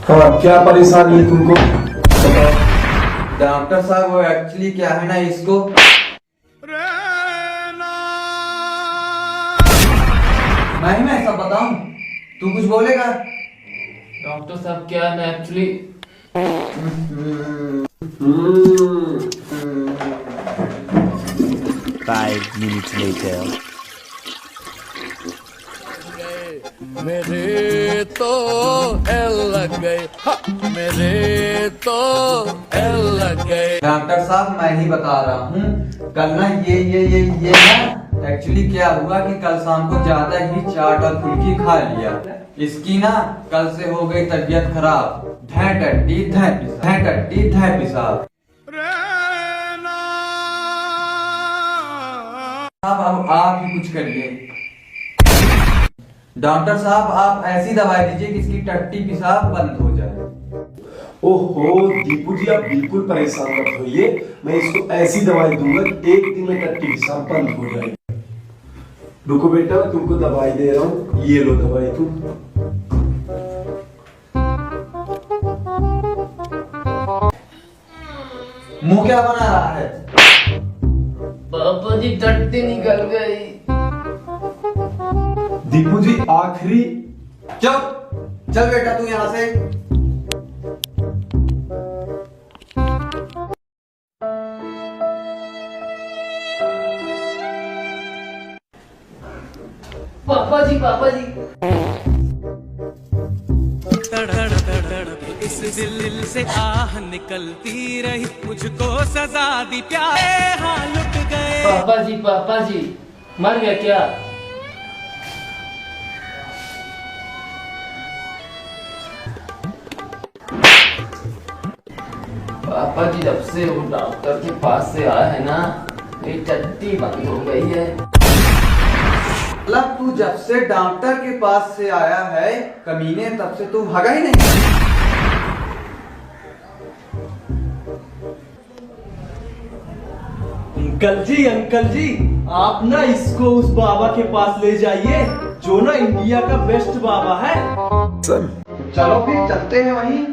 हाँ, क्या परेशानी है तुमको? डॉक्टर साहब वो एक्चुअली क्या है ना, इसको मैं सब बताऊं? तू कुछ बोलेगा? डॉक्टर साहब क्या है ना एक्चुअली 5 minutes later. मेरे तो एल लग गए, मेरे तो एल लग गए। डॉक्टर साहब मैं ही बता रहा हूँ, कल ना ये ना एक्चुअली क्या हुआ कि कल शाम को ज्यादा ही चाट और फुल्की खा लिया। इसकी ना कल से हो गई तबीयत खराब, धै टट्टी धै पिसाब। अब आप ही कुछ करिए। डॉक्टर साहब आप ऐसी दवाई दीजिए कि इसकी टट्टी पिसाब बंद हो जाए। ओहो दीपू जी, आप बिल्कुल परेशान मत होइए। मैं इसको ऐसी दवाई दूंगा 1 दिन में टट्टी पिसाब बंद हो जाएगी। रुको बेटा, तुमको दवाई दे रहा हूँ, ये लो दवाई तुम। मुंह क्या बना रहा है? पापा जी टट्टी निकल गई। दीपू जी आखिरी। चल बेटा तू यहाँ से। पापा जी इस दिल से आह निकलती रही, मुझको सजा दी प्यारे हाँ लुट गए। पापा जी मर गया क्या? पापा जी जब से वो डॉक्टर के पास से आया है ना, मेरी टट्टी बंद हो गई है। मतलब तू जब से डॉक्टर के पास से आया है कमीने, तब से तू भागा ही नहीं। अंकल जी आप ना इसको उस बाबा के पास ले जाइए जो ना इंडिया का बेस्ट बाबा है। चलो फिर चलते हैं वहीं।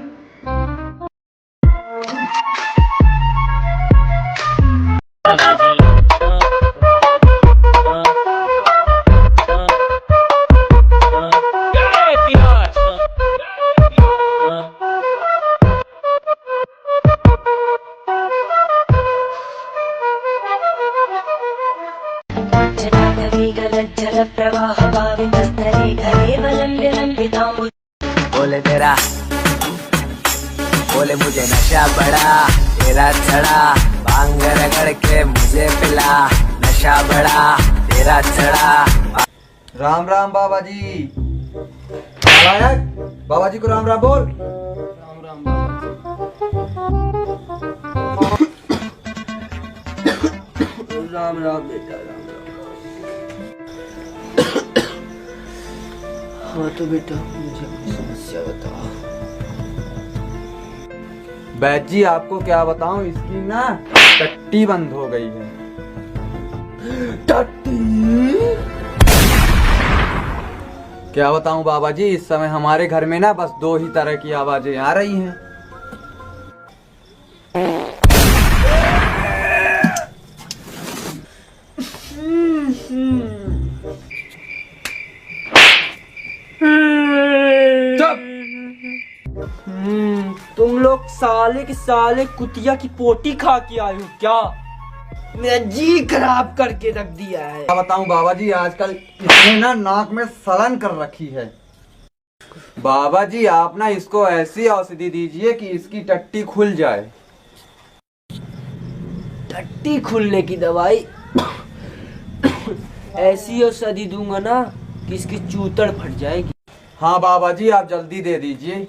बोले तेरा, बोले मुझे नशा बड़ा, तेरा चढ़ा, भांग रगड़ के मुझे पिला, नशा बड़ा तेरा चढ़ा। राम राम बाबा जी। नालायक, बाबा जी को राम राम बोल। राम राम राम राम बेटा, राम राम। हाँ तो बेटा मुझे अपनी समस्या बताओ। बैद जी आपको क्या बताऊं, इसकी ना टट्टी बंद हो गई है। टट्टी? क्या बताऊं बाबा जी, इस समय हमारे घर में ना बस 2 ही तरह की आवाजें आ रही हैं। तुम लोग साले के साले कुतिया की पोटी खा के आए हो क्या? मेरा जी खराब करके रख दिया है। क्या बताऊं बाबा जी, आजकल इसने ना नाक में सलन कर रखी है। बाबा जी आप ना इसको ऐसी औषधि दीजिए कि इसकी टट्टी खुल जाए। टट्टी खुलने की दवाई? ऐसी औषधि दूंगा ना कि इसकी चूतड़ फट जाएगी। हाँ बाबा जी आप जल्दी दे दीजिए।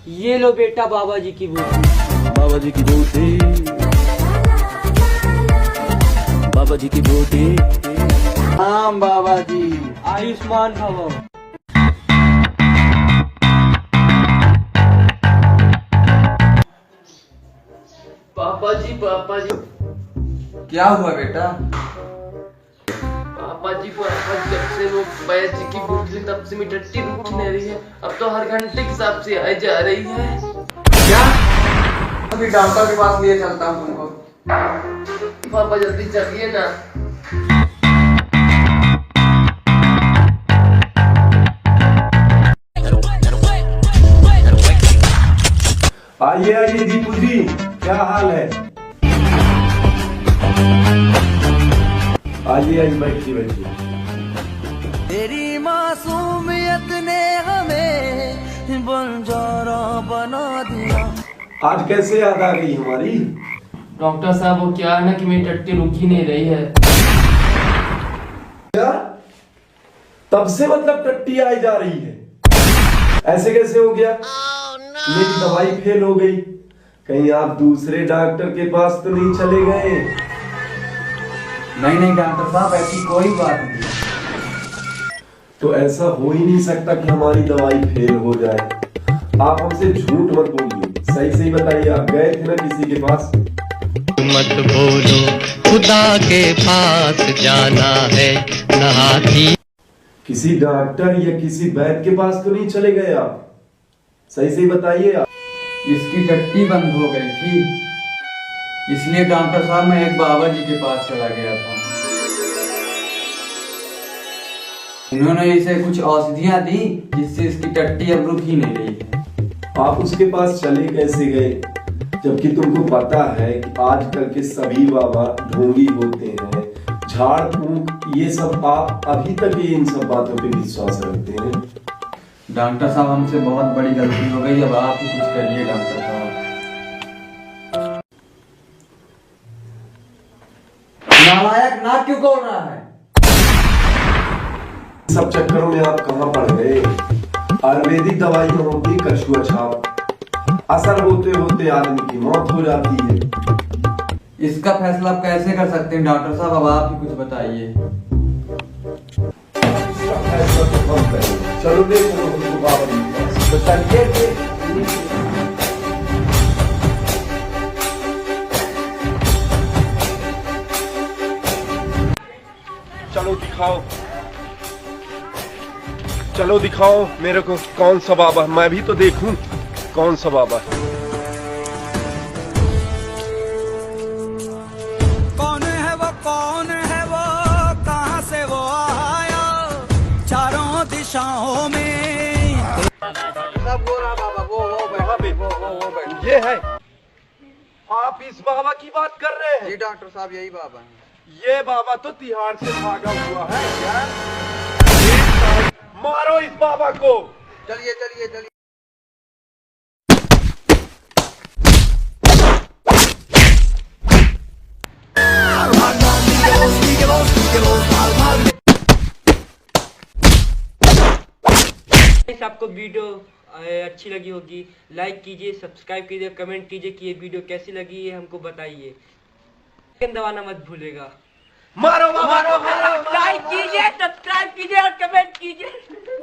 ये लो बेटा बाबा जी की बूटी। बाबा जी की बूटी, बाबा जी की बूटी। हाँ बाबा जी। आयुष्मान भव। पापा जी क्या हुआ बेटा? पापा जी को वो पैसे की भूख से तब से मेरी टट्टी रुक नहीं रही है। अब तो हर घंटे के हिसाब से आई जा रही है। क्या? अभी डॉक्टर के पास लिए चलता हूँ तुमको। पापा जल्दी चलिए ना। आइए आइए दीपू जी, क्या हाल है? आइए आइए, बैठिए बैठिए। तेरी मासूमियत ने हमें बंजारा बना दिया। आज कैसे याद आ गई हमारी? डॉक्टर साहब वो क्या है ना कि मेरी टट्टी रुक ही नहीं रही है। क्या? तब से मतलब टट्टी आई जा रही है? ऐसे कैसे हो गया? मेरी दवाई फेल हो गई। कहीं आप दूसरे डॉक्टर के पास तो नहीं चले गए? नहीं नहीं डॉक्टर साहब, ऐसी कोई बात नहीं। तो ऐसा हो ही नहीं सकता कि हमारी दवाई फेल हो जाए। आप हमसे झूठ मत बोलिए, सही सही बताइए, आप गए थे ना किसी के पास? मत बोलो, खुदा के पास जाना है नहाती। किसी डॉक्टर या किसी वैद्य के पास तो नहीं चले गए आप? सही सही बताइए आप। इसकी टट्टी बंद हो गई थी, इसलिए डॉक्टर साहब मैं एक बाबा जी के पास चला गया था। उन्होंने इसे कुछ औषधियां दी जिससे इसकी टट्टी अब रुक ही नहीं रही है। आप उसके पास चले कैसे गए, जबकि तुमको पता है कि आजकल के सभी बाबा ढोंगी होते हैं, झाड़ फूंक, ये सब। आप अभी तक ये इन सब बातों पे विश्वास रखते हैं? डॉक्टर साहब हमसे बहुत बड़ी गलती हो गई, अब आप ही कुछ करिए डॉक्टर साहब। नालायक नाक क्यों खोल रहा है? सब चक्करों में आप कहां पड़ गए? आयुर्वेदिक दवाइयां होती कछुआ छाप, असर होते होते आदमी की मौत हो जाती है। इसका फैसला आप कैसे कर सकते हैं डॉक्टर साहब, अब आप ही कुछ बताइए। चलो ले चलो उसको बाबा जी के पास। तो चलिए। चलो दिखाओ, चलो दिखाओ मेरे को कौन सा बाबा, मैं भी तो देखूं कौन सा बाबा। कौन है वो, कौन है वो, कहाँ से वो आया चारों दिशाओं में। ये है? आप इस बाबा की बात कर रहे हैं? जी डॉक्टर साहब, यही बाबा है। ये बाबा तो तिहाड़ से भागा हुआ है क्या? मारो इस बाबा को। चलिए चलिए चलिए। आपको वीडियो अच्छी लगी होगी, लाइक कीजिए, सब्सक्राइब कीजिए, कमेंट कीजिए कि ये वीडियो कैसी लगी है हमको बताइए। दबाना मत भूलेगा। मारो मारो मारो, लाइक कीजिए, सब्सक्राइब कीजिए और कमेंट कीजिए।